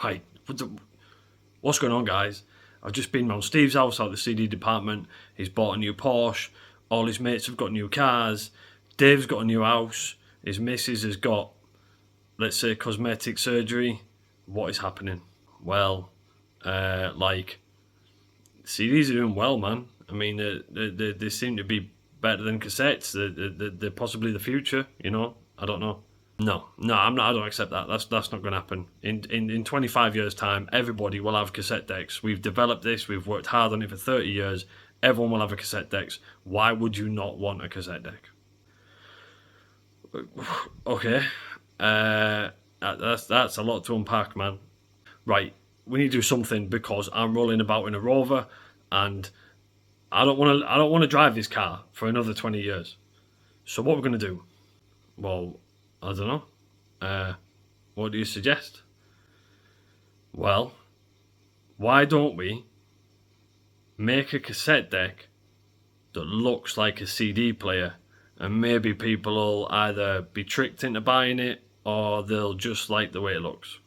Right, what's going on, guys? I've just been round Steve's house out the CD department. He's bought a new Porsche. All his mates have got new cars. Dave's got a new house. His missus has got, let's say, cosmetic surgery. What is happening? Well, like, CDs are doing well, man. I mean, they seem to be better than cassettes. They're possibly the future, you know? I don't know. No, I'm not. I don't accept that. That's not going to happen. In 25 years' time, everybody will have cassette decks. We've developed this. We've worked hard on it for 30 years. Everyone will have a cassette deck. Why would you not want a cassette deck? Okay, that's a lot to unpack, man. Right, we need to do something because I'm rolling about in a Rover, and I don't want to drive this car for another 20 years. So what we're going to do? Well, I don't know. What do you suggest? Well, why don't we make a cassette deck that looks like a CD player, and maybe people will either be tricked into buying it or they'll just like the way it looks.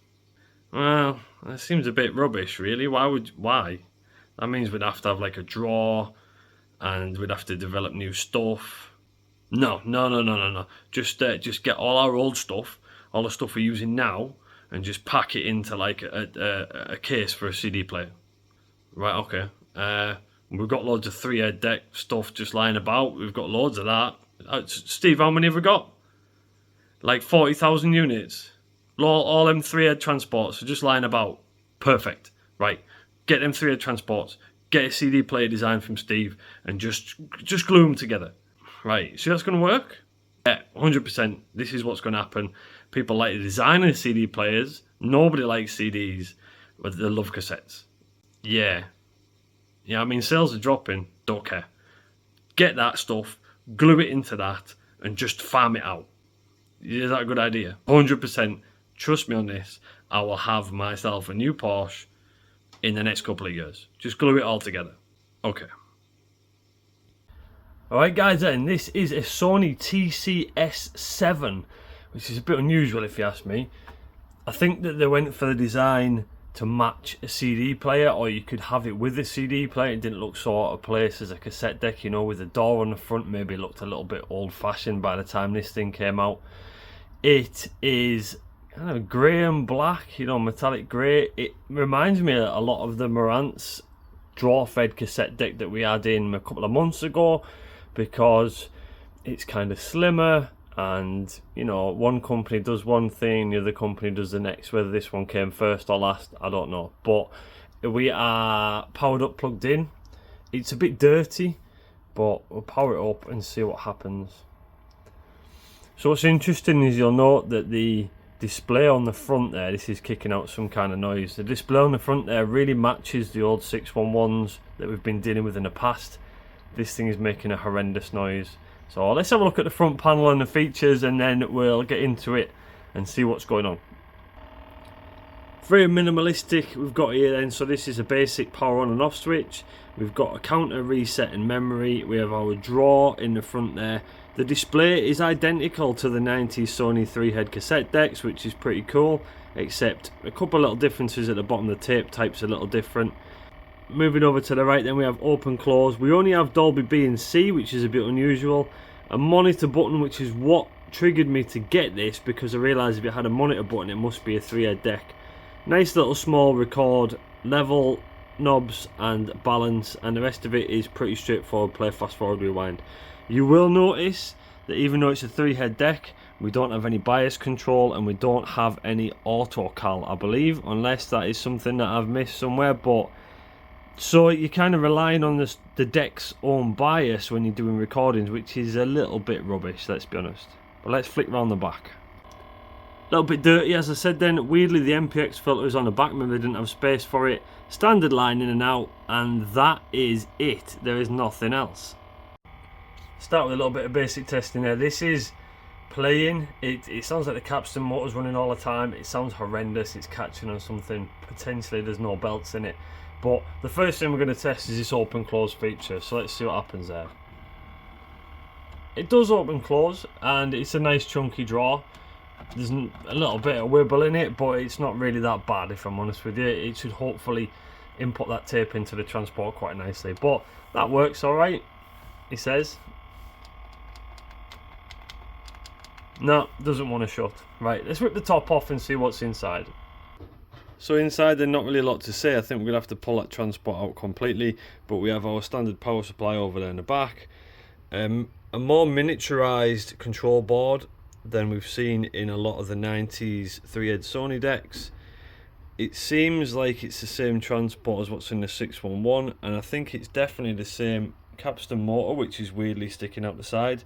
Well, that seems a bit rubbish, really. Why? That means we'd have to have like a drawer, and we'd have to develop new stuff. No. Just get all our old stuff, all the stuff we're using now, and just pack it into like a case for a CD player. Right, okay. We've got loads of 3-head deck stuff just lying about. We've got loads of that. Steve, how many have we got? Like 40,000 units. All them 3-head transports are just lying about. Perfect. Right, get them 3-head transports. Get a CD player design from Steve, and just glue them together. Right, so that's going to work? Yeah, 100%. This is what's going to happen. People like the design of CD players. Nobody likes CDs, but they love cassettes. Yeah, I mean, sales are dropping. Don't care. Get that stuff, glue it into that, and just farm it out. Is that a good idea? 100%. Trust me on this. I will have myself a new Porsche in the next couple of years. Just glue it all together. Okay. Alright guys, and this is a Sony TC-S7, which is a bit unusual if you ask me. I think that they went for the design to match a CD player, or you could have it with a CD player. It didn't look so out of place as a cassette deck, you know, with a door on the front. Maybe it looked a little bit old-fashioned by the time this thing came out. It is kind of grey and black, you know, metallic grey. It reminds me a lot of the Marantz draw-fed cassette deck that we had in a couple of months ago, because it's kind of slimmer, and you know, one company does one thing, the other company does the next. Whether this one came first or last, I don't know, but we are powered up, plugged in. It's a bit dirty, but we'll power it up and see what happens. So what's interesting is you'll note that the display on the front there, this is kicking out some kind of noise. The display on the front there really matches the old 611s that we've been dealing with in the past. This thing is making a horrendous noise. So let's have a look at the front panel and the features, and then we'll get into it and see what's going on. Very minimalistic we've got here then. So this is a basic power on and off switch. We've got a counter, reset and memory. We have our drawer in the front there. The display is identical to the 90s Sony 3-head cassette decks, which is pretty cool, except a couple of little differences at the bottom. The tape type's a little different. Moving over to the right then, we have open close. We only have Dolby B and C, which is a bit unusual. A monitor button, which is what triggered me to get this, because I realised if it had a monitor button it must be a 3-head deck. Nice little small record, level, knobs and balance, and the rest of it is pretty straightforward. Play, fast forward, rewind. You will notice that even though it's a 3-head deck, we don't have any bias control, and we don't have any auto cal, I believe, unless that is something that I've missed somewhere. But so you're kind of relying on the deck's own bias when you're doing recordings, which is a little bit rubbish, let's be honest. But let's flick round the back. A little bit dirty, as I said then. Weirdly, the MPX filter is on the back. Maybe they didn't have space for it. Standard line in and out, and that is it. There is nothing else. Start with a little bit of basic testing there. This is playing. It sounds like the capstan motor's running all the time. It sounds horrendous. It's catching on something. Potentially there's no belts in it. But the first thing we're going to test is this open close feature. So let's see what happens there. It does open close, and it's a nice chunky draw. there's a little bit of wibble in it, but it's not really that bad if I'm honest with you. It should hopefully input that tape into the transport quite nicely, but that works alright, he says. No, doesn't want to shut. Right, let's rip the top off and see what's inside. So inside there's not really a lot to say. I think we're going to have to pull that transport out completely, but we have our standard power supply over there in the back. A more miniaturized control board than we've seen in a lot of the 90s 3-head Sony decks. It seems like it's the same transport as what's in the 611, and I think it's definitely the same capstan motor, which is weirdly sticking out the side.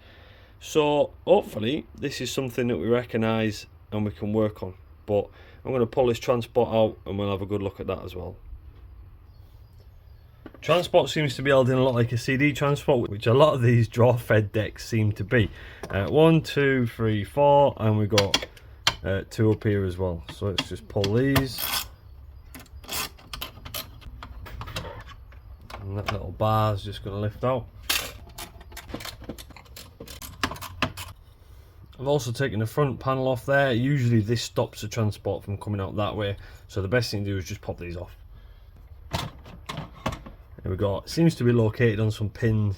So hopefully this is something that we recognise and we can work on. But I'm going to pull this transport out and we'll have a good look at that as well. Transport seems to be held in a lot like a CD transport, which a lot of these draw fed decks seem to be. 1, 2, 3, 4, and we've got 2 up here as well. So let's just pull these. And that little bar is just going to lift out. I've also taken the front panel off there. Usually this stops the transport from coming out that way, so the best thing to do is just pop these off. There we go. It seems to be located on some pins,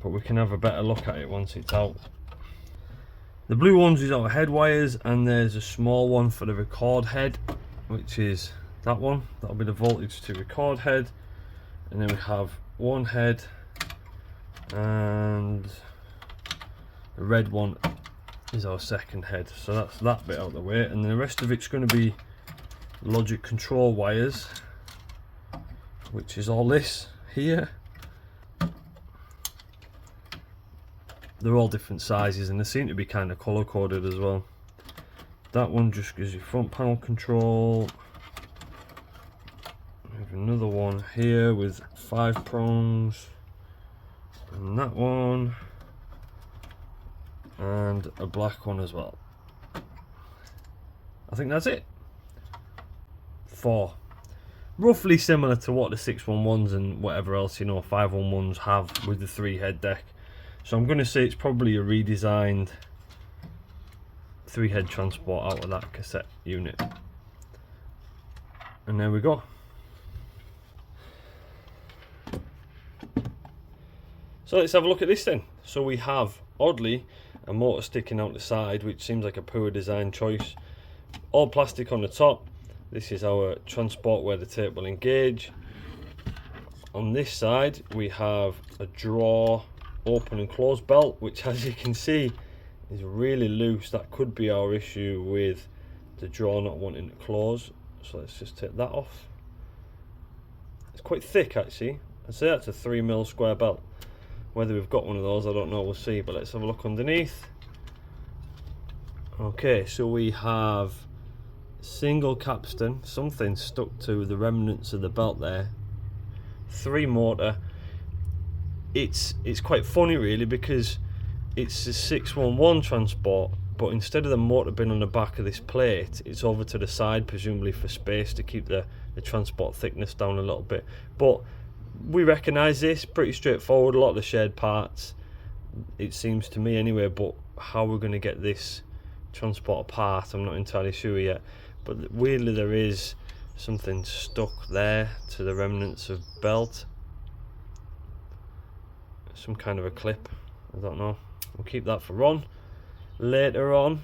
but we can have a better look at it once it's out. The blue ones is our head wires, and there's a small one for the record head, which is that one. That'll be the voltage to record head. And then we have one head, and the red one is our second head. So that's that bit out of the way, and then the rest of it's going to be logic control wires, which is all this here. They're all different sizes and they seem to be kind of color coded as well. That one just gives you front panel control. We have another one here with 5 prongs, and that one, and a black one as well. I think that's it. 4. Roughly similar to what the 611s and whatever else, you know, 511s have with the 3-head deck. So I'm going to say it's probably a redesigned 3-head transport out of that cassette unit. And there we go. So let's have a look at this then. So we have, oddly, a motor sticking out the side, which seems like a poor design choice. All plastic on the top. This is our transport where the tape will engage. On this side we have a drawer open and close belt, which, as you can see, is really loose. That could be our issue with the drawer not wanting to close. So let's just take that off. It's quite thick actually. I'd say that's a 3mm square belt. Whether we've got one of those, I don't know, we'll see, but let's have a look underneath. Okay, so we have single capstan, something stuck to the remnants of the belt there. 3 motor. It's quite funny really, because it's a 611 transport, but instead of the motor being on the back of this plate, it's over to the side, presumably for space to keep the transport thickness down a little bit. But we recognise this, pretty straightforward, a lot of the shared parts, it seems to me anyway, but how we're going to get this transport apart, I'm not entirely sure yet. But weirdly there is something stuck there to the remnants of belt. Some kind of a clip, I don't know. We'll keep that for Ron later on.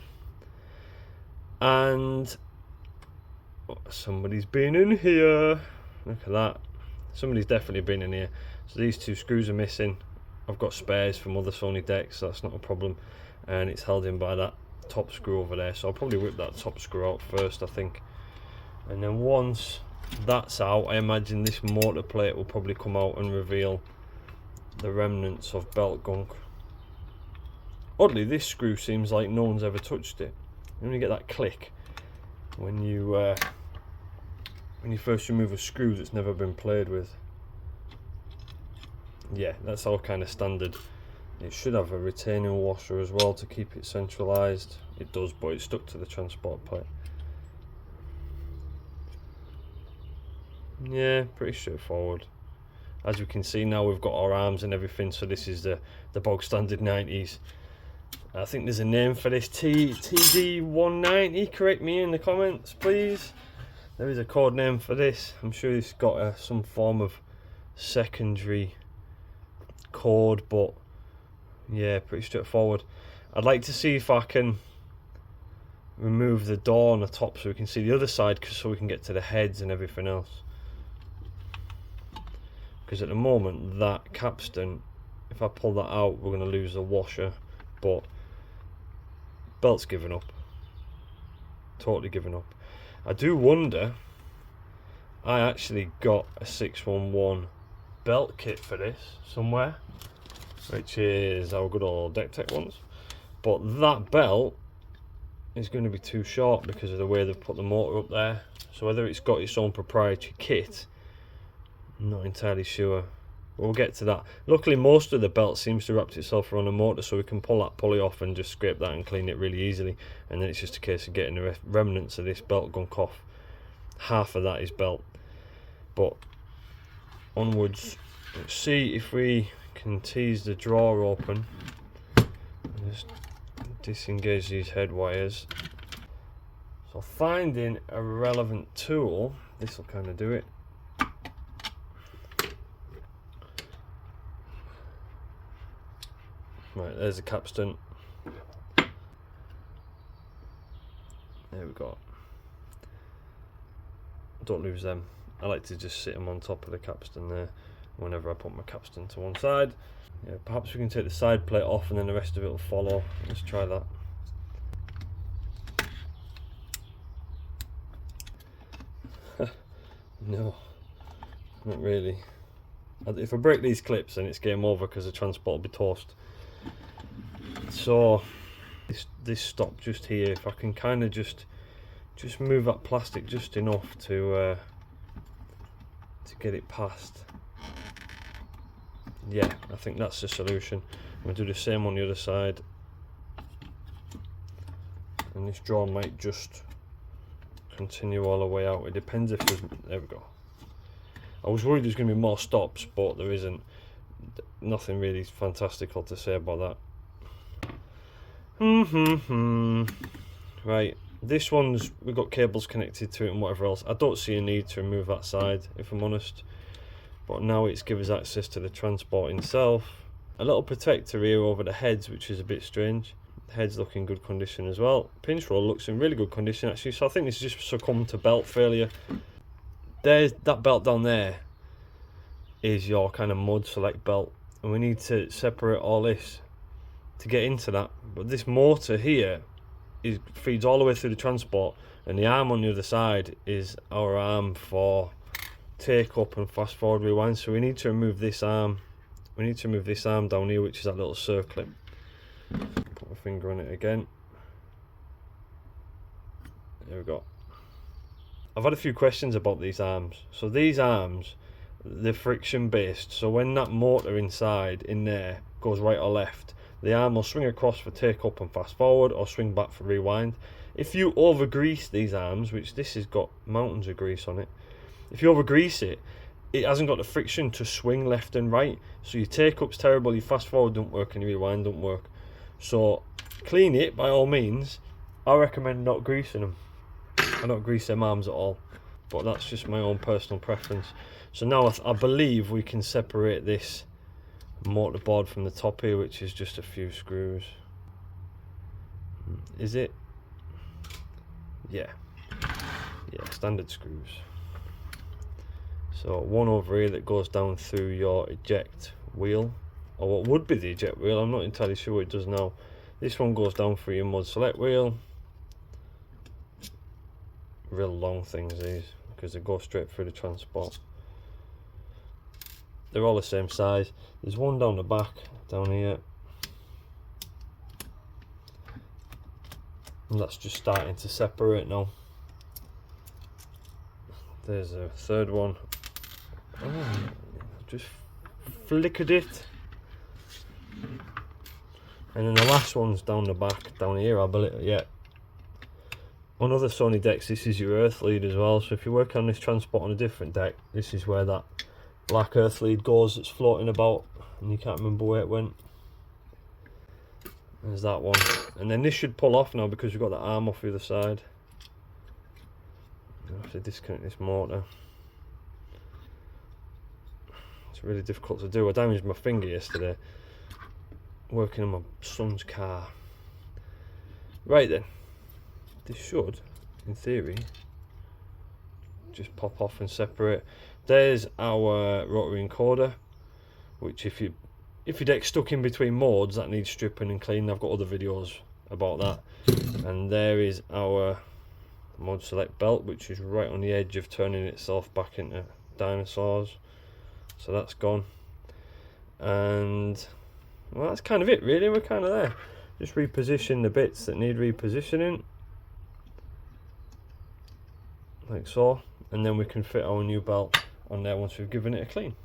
And somebody's been in here. Look at that. Somebody's definitely been in here. So these 2 screws are missing. I've got spares from other Sony decks, so that's not a problem. And it's held in by that top screw over there. So I'll probably whip that top screw out first, I think. And then once that's out, I imagine this motor plate will probably come out and reveal the remnants of belt gunk. Oddly, this screw seems like no one's ever touched it. You only get that click when you first remove a screw that's never been played with. Yeah, that's all kind of standard. It should have a retaining washer as well to keep it centralised. It does, but it's stuck to the transport plate. Yeah, pretty straightforward. As we can see now, we've got our arms and everything, so this is the bog standard 90s I think there's a name for this, TD190, correct me in the comments please. There is a code name for this. I'm sure it's got some form of secondary code, but yeah, pretty straightforward. I'd like to see if I can remove the door on the top so we can see the other side, so we can get to the heads and everything else. Because at the moment, that capstan, if I pull that out, we're going to lose the washer. But belt's given up. Totally given up. I do wonder, I actually got a 611 belt kit for this somewhere, which is our good old Deck Tech ones. But that belt is going to be too short because of the way they've put the motor up there. So whether it's got its own proprietary kit, I'm not entirely sure. We'll get to that. Luckily, most of the belt seems to wrap itself around the motor, so we can pull that pulley off and just scrape that and clean it really easily. And then it's just a case of getting the remnants of this belt gunk off. Half of that is belt. But onwards, let's see if we can tease the drawer open. Just disengage these head wires. So finding a relevant tool, this will kind of do it. Right, there's the capstan. There we go. Don't lose them. I like to just sit them on top of the capstan there whenever I put my capstan to one side. Yeah, perhaps we can take the side plate off and then the rest of it will follow. Let's try that. No, not really. If I break these clips, then it's game over because the transport will be toast. So this stop just here, if I can kind of just move that plastic just enough to get it past. Yeah, I think that's the solution. I'm going to do the same on the other side, and this drawer might just continue all the way out. It depends if there's, there we go. I was worried there's going to be more stops, but there isn't. Nothing really fantastical to say about that. Right, this one's, we've got cables connected to it and whatever else. I don't see a need to remove that side, if I'm honest. But now it's given us access to the transport itself. A little protector here over the heads, which is a bit strange. The heads look in good condition as well. Pinch roll looks in really good condition actually, so I think this just succumbed to belt failure. There's that belt down there is your kind of mud select belt, and we need to separate all this to get into that. But this motor here feeds all the way through the transport, and the arm on the other side is our arm for take up and fast forward rewind. So we need to remove this arm. We need to remove this arm down here, which is that little circlip. Put my finger on it again. There we go. I've had a few questions about these arms. So these arms, they're friction based, so when that motor inside in there goes right or left, the arm will swing across for take up and fast forward, or swing back for rewind. If you over grease these arms, which this has got mountains of grease on it, if you over grease it, it hasn't got the friction to swing left and right, so your take up's terrible, your fast forward don't work, and your rewind don't work. So clean it by all means. I recommend not greasing them. I don't grease them arms at all, but that's just my own personal preference. So now I believe we can separate this motor board from the top here, which is just a few screws. Is it? Yeah, standard screws. So one over here that goes down through your eject wheel, or what would be the eject wheel, I'm not entirely sure what it does now. This one goes down through your mud select wheel. Real long things these, because they go straight through the transport. They're all the same size. There's one down the back, down here. And that's just starting to separate now. There's a third one. Oh, just flickered it. And then the last one's down the back, down here, I believe. Yeah. On other Sony decks, this is your earth lead as well. So if you work on this transport on a different deck, this is where that black earth lead goes that's floating about, and you can't remember where it went. There's that one, and then this should pull off now because we've got the arm off the other side. I have to disconnect this motor. It's really difficult to do. I damaged my finger yesterday working on my son's car. Right then, this should, in theory, just pop off and separate. There's our rotary encoder, which if your deck's stuck in between modes, that needs stripping and cleaning. I've got other videos about that. And there is our mod select belt, which is right on the edge of turning itself back into dinosaurs. So that's gone. And well, that's kind of it really. We're kind of there. Just reposition the bits that need repositioning, like so, and then we can fit our new belt on there once we've given it a clean.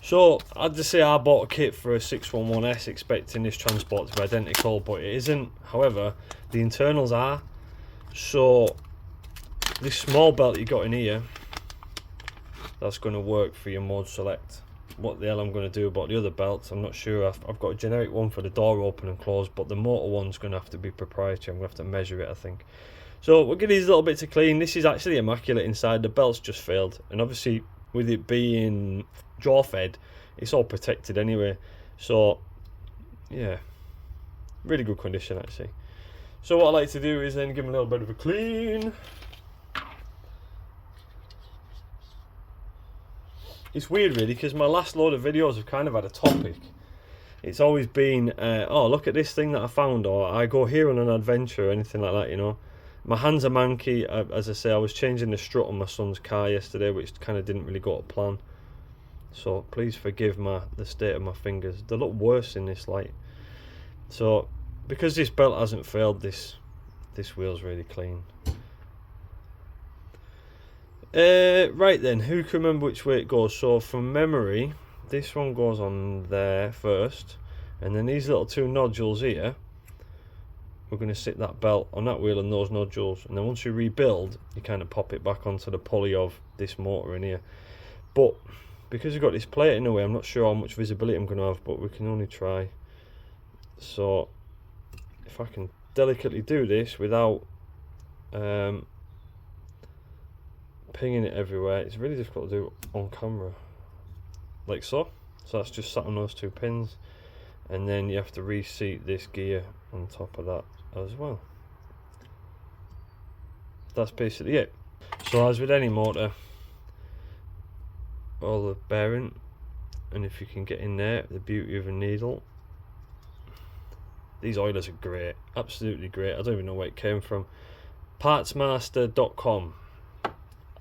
So I'd just say I bought a kit for a 611S expecting this transport to be identical, but it isn't. However, the internals are. So this small belt you got in here, that's going to work for your mode select. What the hell I'm going to do about the other belts, I'm not sure. I've got a generic one for the door open and close, but the motor one's going to have to be proprietary. I'm going to have to measure it, I think. So we'll give these little bits of clean. This is actually immaculate inside. The belt's just failed, and obviously with it being jaw fed, it's all protected anyway. So yeah, really good condition actually. So what I like to do is then give them a little bit of a clean. It's weird really, because my last load of videos have kind of had a topic. It's always been, oh look at this thing that I found, or I go here on an adventure, or anything like that, you know. My hands are manky. As I say, I was changing the strut on my son's car yesterday, which kind of didn't really go to plan. So please forgive the state of my fingers. They look worse in this light. So because this belt hasn't failed, this wheel's really clean. Right then, who can remember which way it goes? So from memory, this one goes on there first, and then these little two nodules here, we're going to sit that belt on that wheel and those nodules, and then once you rebuild, you kind of pop it back onto the pulley of this motor in here. But because we've got this plate in the way, I'm not sure how much visibility I'm going to have, but we can only try. So if I can delicately do this without pinging it everywhere, it's really difficult to do on camera, like so. So that's just sat on those two pins, and then you have to reseat this gear on top of that as well. That's basically it. So as with any motor, all the bearing, and if you can get in there, the beauty of a needle. These oilers are great, absolutely great. I don't even know where it came from. Partsmaster.com.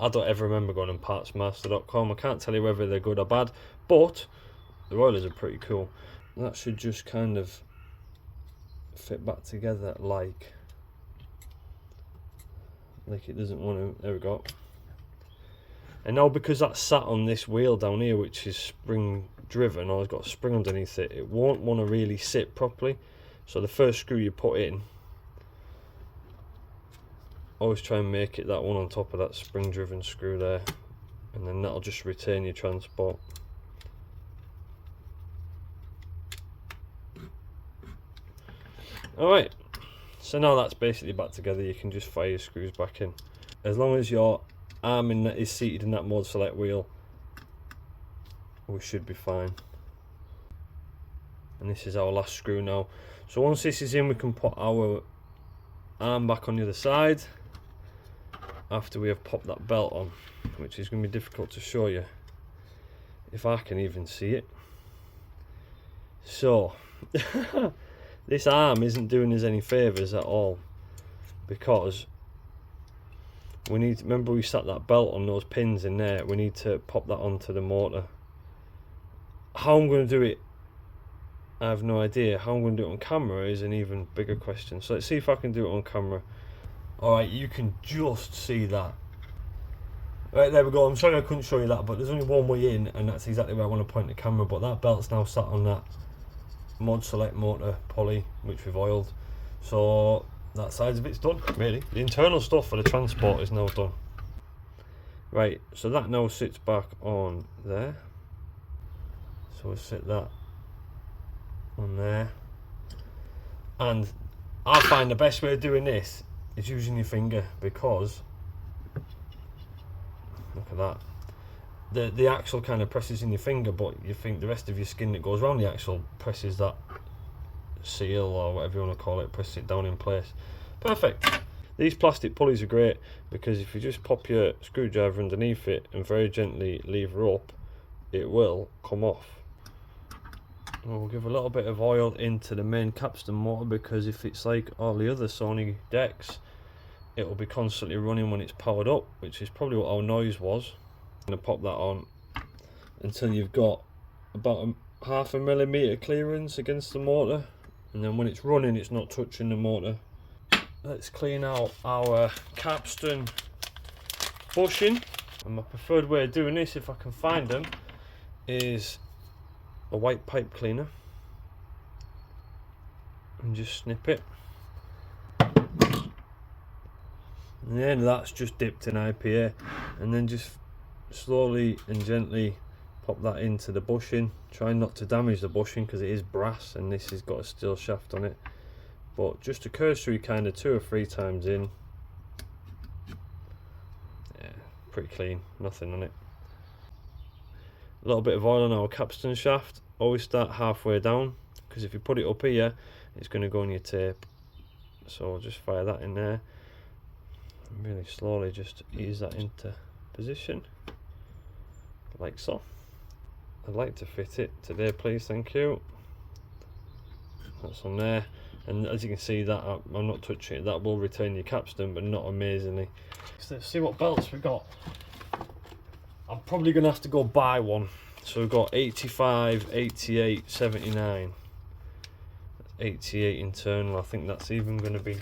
I don't ever remember going on partsmaster.com. I can't tell you whether they're good or bad, but the oilers are pretty cool. That should just kind of fit back together like it doesn't want to. There we go. And now because that's sat on this wheel down here, which is spring driven, or it's got a spring underneath it, it won't want to really sit properly. So the first screw you put in, always try and make it that one on top of that spring driven screw there, and then that'll just retain your transport. Alright, so now that's basically back together, you can just fire your screws back in. As long as your arm is seated in that mode select wheel, we should be fine. And this is our last screw now. So once this is in, we can put our arm back on the other side after we have popped that belt on, which is going to be difficult to show you if I can even see it. So this arm isn't doing us any favours at all, because we need to, remember we sat that belt on those pins in there, we need to pop that onto the motor. How I'm going to do it, I have no idea. How I'm going to do it on camera is an even bigger question. So let's see if I can do it on camera. Alright, you can just see that. Right, there we go. I'm sorry I couldn't show you that, but there's only one way in, and that's exactly where I want to point the camera. But that belt's now sat on that mod select motor pulley, which we've oiled. So that side of it's done, really. The internal stuff for the transport is now done. Right, so that now sits back on there. So we'll sit that on there. And I find the best way of doing this is using your finger, because look at that. The axle kind of presses in your finger, but you think the rest of your skin that goes around the axle presses that seal, or whatever you want to call it, presses it down in place. Perfect. These plastic pulleys are great, because if you just pop your screwdriver underneath it and very gently lever up, it will come off. We'll give a little bit of oil into the main capstan motor, because if it's like all the other Sony decks, it will be constantly running when it's powered up, which is probably what our noise was. I'm going to pop that on until you've got about a ½ millimetre clearance against the motor, and then when it's running it's not touching the motor. Let's clean out our capstan bushing, and my preferred way of doing this, if I can find them, is a white pipe cleaner, and just snip it, and then that's just dipped in IPA, and then just slowly and gently pop that into the bushing. Try not to damage the bushing because it is brass and this has got a steel shaft on it, but just a cursory kind of 2 or 3 times in. Yeah, pretty clean, nothing on it. A little bit of oil on our capstan shaft. Always start halfway down, because if you put it up here it's going to go on your tape, so just fire that in there and really slowly just ease that into position like so. I'd like to fit it today, please, thank you. That's on there, and as you can see that I'm not touching it. That will retain your capstan, but not amazingly. So let's see what belts we got. I'm probably going to have to go buy one. So we've got 85, 88, 79. 88 internal. I think that's even going to be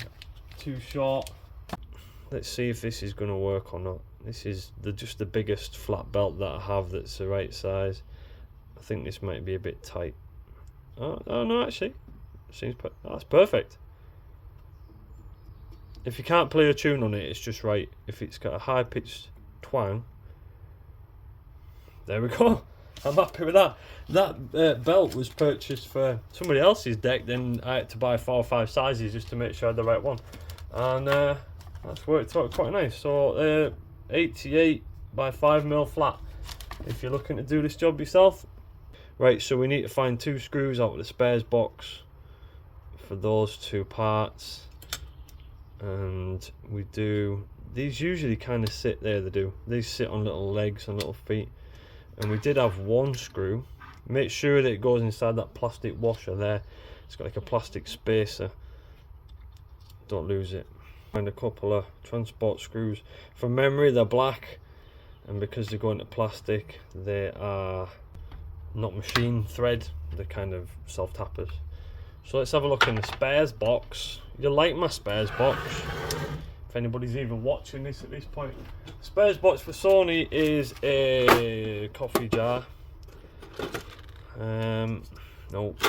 too short. Let's see if this is going to work or not. This is just the biggest flat belt that I have that's the right size. I think this might be a bit tight. Oh no, actually, seems that's perfect. If you can't play a tune on it, it's just right. If it's got a high pitched twang, there we go. I'm happy with that. That belt was purchased for somebody else's deck, then I had to buy 4 or 5 sizes just to make sure I had the right one, and that's worked out quite nice. So 88 by 5mm flat, if you're looking to do this job yourself. Right, so we need to find 2 screws out of the spares box for those 2 parts, and we do, these usually kind of sit there, these sit on little legs and little feet, and we did have 1 screw. Make sure that it goes inside that plastic washer there. It's got like a plastic spacer, don't lose it. Find a couple of transport screws. From memory they're black, and because they're going to plastic they are not machine thread, they're kind of self tappers. So let's have a look in the spares box. You'll like my spares box, if anybody's even watching this at this point. Spares box for Sony is a coffee jar. Nope.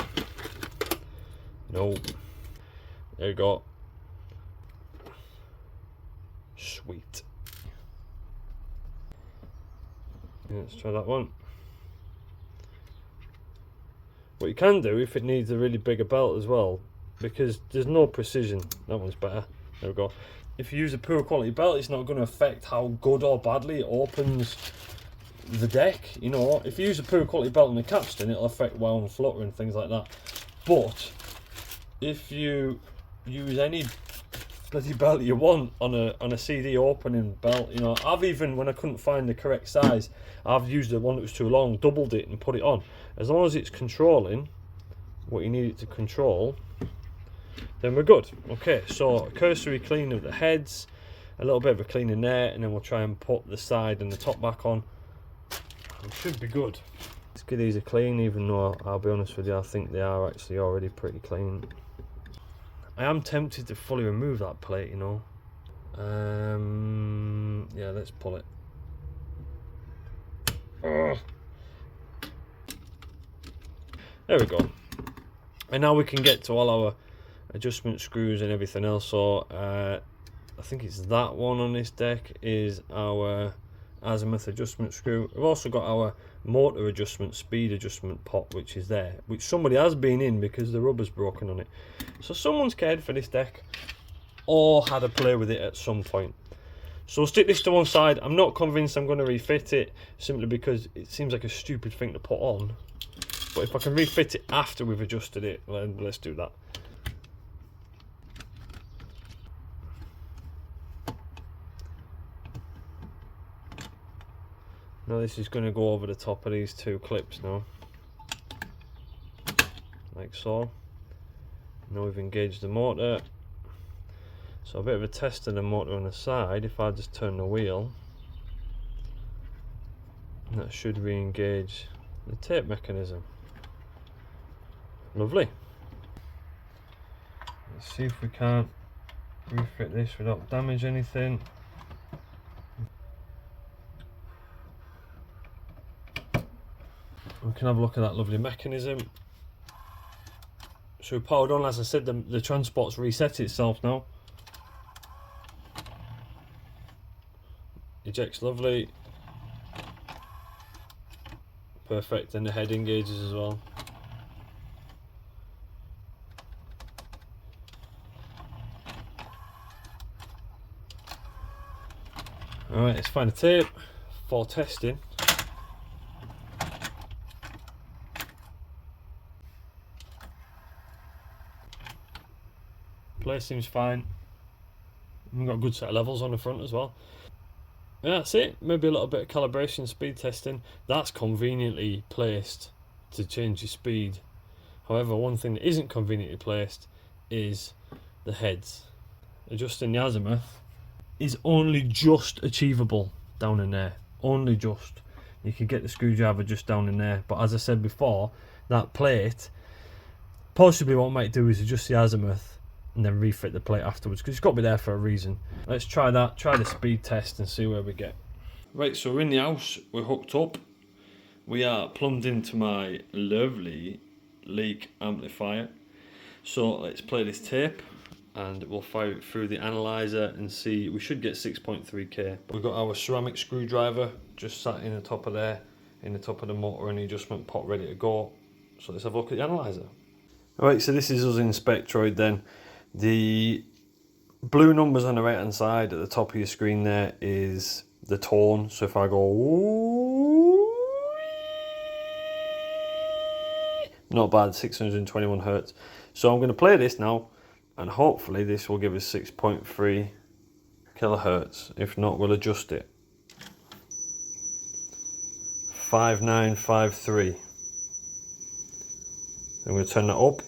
There you go. Sweet. Let's try that one. What you can do, if it needs a really bigger belt as well, because there's no precision, that one's better. There we go. If you use a poor quality belt, it's not going to affect how good or badly it opens the deck. You know, if you use a poor quality belt on the capstan, it'll affect wound and flutter and things like that. But if you use any bloody belt you want on a CD opening belt, you know, I've even, when I couldn't find the correct size, I've used the one that was too long, doubled it and put it on. As long as it's controlling what you need it to control, then we're good. Okay, so a cursory clean of the heads, a little bit of a clean in there, and then we'll try and put the side and the top back on. We should be good. Let's give these a clean, even though I'll be honest with you, I think they are actually already pretty clean. I am tempted to fully remove that plate, you know. Yeah, let's pull it. Ugh. There we go. And now we can get to all our adjustment screws and everything else. So I think it's that one on this deck is our azimuth adjustment screw. We've also got our motor adjustment, speed adjustment pot, which is there, which somebody has been in because the rubber's broken on it. So someone's cared for this deck or had a play with it at some point. So we'll stick this to one side. I'm not convinced I'm going to refit it, simply because it seems like a stupid thing to put on. But if I can refit it after we've adjusted it, then let's do that. Now this is going to go over the top of these two clips now, like so. Now we've engaged the motor. So a bit of a test of the motor on the side. If I just turn the wheel, that should re-engage the tape mechanism. Lovely. Let's see if we can't refit this without damage anything. We can have a look at that lovely mechanism. So we powered on, as I said, the transport's reset itself now. Ejects lovely. Perfect, and the head engages as well. Alright, let's find the tape for testing. Play seems fine. We've got a good set of levels on the front as well. Yeah, that's it. Maybe a little bit of calibration, speed testing. That's conveniently placed to change your speed. However, one thing that isn't conveniently placed is the heads. Adjusting the azimuth is only just achievable down in there. Only just. You can get the screwdriver just down in there. But as I said before, that plate, possibly what I might do is adjust the azimuth and then refit the plate afterwards, because it's got to be there for a reason. Let's try that, try the speed test and see where we get. Right, so we're in the house, we're hooked up. We are plumbed into my lovely Leak amplifier. So let's play this tape and we'll fire it through the analyzer and see. We should get 6.3k. We've got our ceramic screwdriver just sat in the top of there, in the top of the motor and the adjustment pot ready to go. So let's have a look at the analyzer. Alright, so this is us in Spectroid then. The blue numbers on the right hand side at the top of your screen there is the tone. So if I go, not bad, 621 hertz. So I'm going to play this now and hopefully this will give us 6.3 kilohertz. If not, we'll adjust it. 5953. I'm going to turn that up.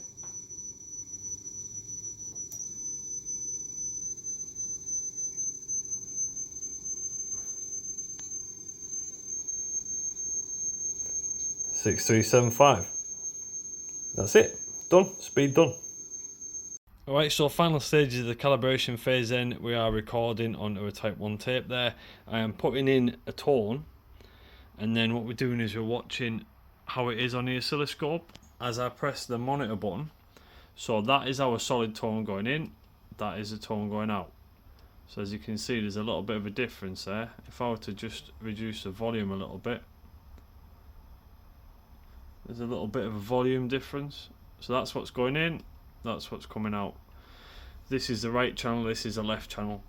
Six, 3, 7, 5. That's it. Done. Speed done. Alright, so final stages of the calibration phase then. We are recording onto a Type 1 tape there. I am putting in a tone, and then what we're doing is we're watching how it is on the oscilloscope as I press the monitor button. So that is our solid tone going in, that is the tone going out. So as you can see, there's a little bit of a difference there. If I were to just reduce the volume a little bit, there's a little bit of a volume difference. So that's what's going in, that's what's coming out. This is the right channel, this is the left channel.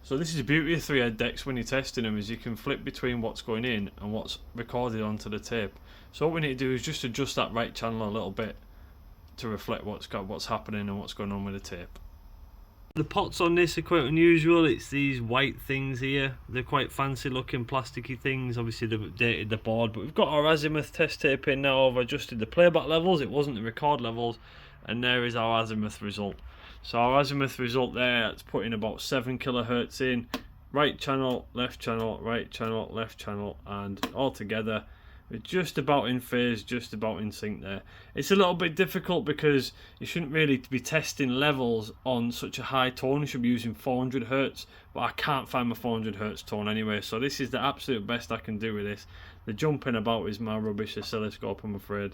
So this is the beauty of 3-head decks when you're testing them, is you can flip between what's going in and what's recorded onto the tape. So what we need to do is just adjust that right channel a little bit to reflect what's happening and what's going on with the tape. The pots on this are quite unusual. It's these white things here. They're quite fancy looking plasticky things. Obviously they've updated the board, but we've got our azimuth test tape in now. I've adjusted the playback levels, it wasn't the record levels, and there is our azimuth result. So our azimuth result there, it's putting about 7 kilohertz in. Right channel, left channel, right channel, left channel, and all together we're just about in phase, just about in sync there. It's a little bit difficult because you shouldn't really be testing levels on such a high tone. You should be using 400 hertz, but I can't find my 400 hertz tone anyway, so this is the absolute best I can do with this. The jumping about is my rubbish oscilloscope, I'm afraid.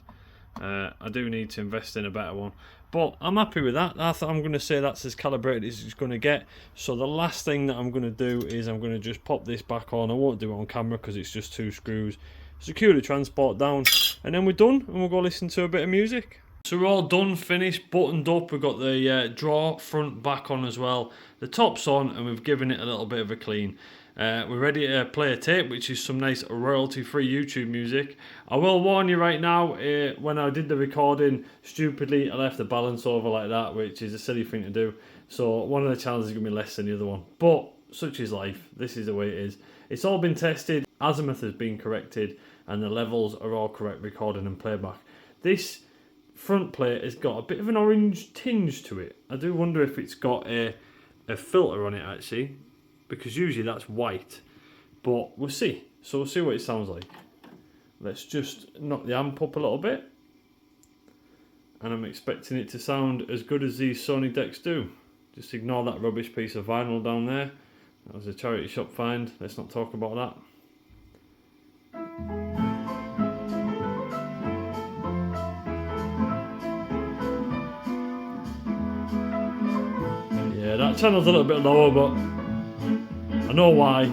I do need to invest in a better one, but I'm happy with that. I'm going to say that's as calibrated as it's going to get. So the last thing that I'm going to do is I'm going to just pop this back on. I won't do it on camera because it's just 2 screws. Secure the transport down, and then we're done, and we'll go listen to a bit of music. So we're all done, finished, buttoned up. We've got the drawer front back on as well. The top's on, and we've given it a little bit of a clean. We're ready to play a tape, which is some nice royalty-free YouTube music. I will warn you right now, when I did the recording, stupidly I left the balance over like that, which is a silly thing to do. So one of the channels is going to be less than the other one. But such is life. This is the way it is. It's all been tested. Azimuth has been corrected, and the levels are all correct, recording and playback. This front plate has got a bit of an orange tinge to it. I do wonder if it's got a filter on it actually, because usually that's white, but we'll see. So we'll see what it sounds like. Let's just knock the amp up a little bit, and I'm expecting it to sound as good as these Sony decks do. Just ignore that rubbish piece of vinyl down there. That was a charity shop find. Let's not talk about that. Yeah, that channel's a little bit lower, but I know why.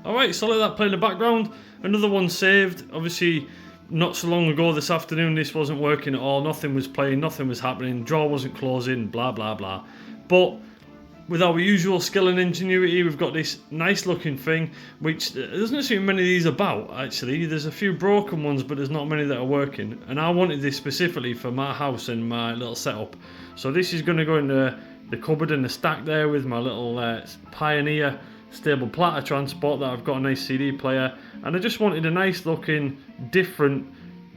Alright, so let that play in the background. Another one saved. Obviously, not so long ago this afternoon, this wasn't working at all. Nothing was playing, nothing was happening. Drawer wasn't closing, blah, blah, blah. But with our usual skill and ingenuity, we've got this nice looking thing, which there doesn't seem many of these about, actually. There's a few broken ones, but there's not many that are working. And I wanted this specifically for my house and my little setup. So this is going to go in the cupboard in the stack there with my little Pioneer stable platter transport that I've got a nice CD player, and I just wanted a nice looking different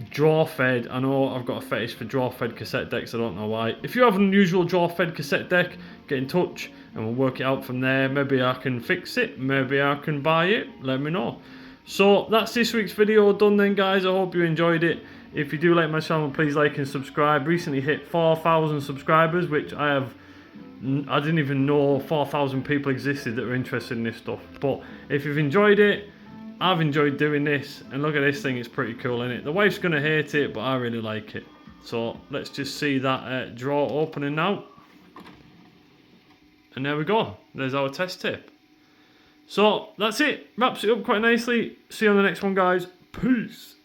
drawer fed. I know I've got a fetish for drawer fed cassette decks, I don't know why. If you have an unusual drawer fed cassette deck, get in touch and we'll work it out from there. Maybe I can fix it, maybe I can buy it, let me know. So that's this week's video done then, guys. I hope you enjoyed it. If you do like my channel, please like and subscribe. Recently hit 4,000 subscribers, which I didn't even know 4,000 people existed that were interested in this stuff. But if you've enjoyed it, I've enjoyed doing this, and look at this thing, it's pretty cool, isn't it? The wife's gonna hate it, but I really like it. So let's just see that drawer opening now. And there we go, there's our test tape. So that's it, wraps it up quite nicely. See you on the next one, guys. Peace.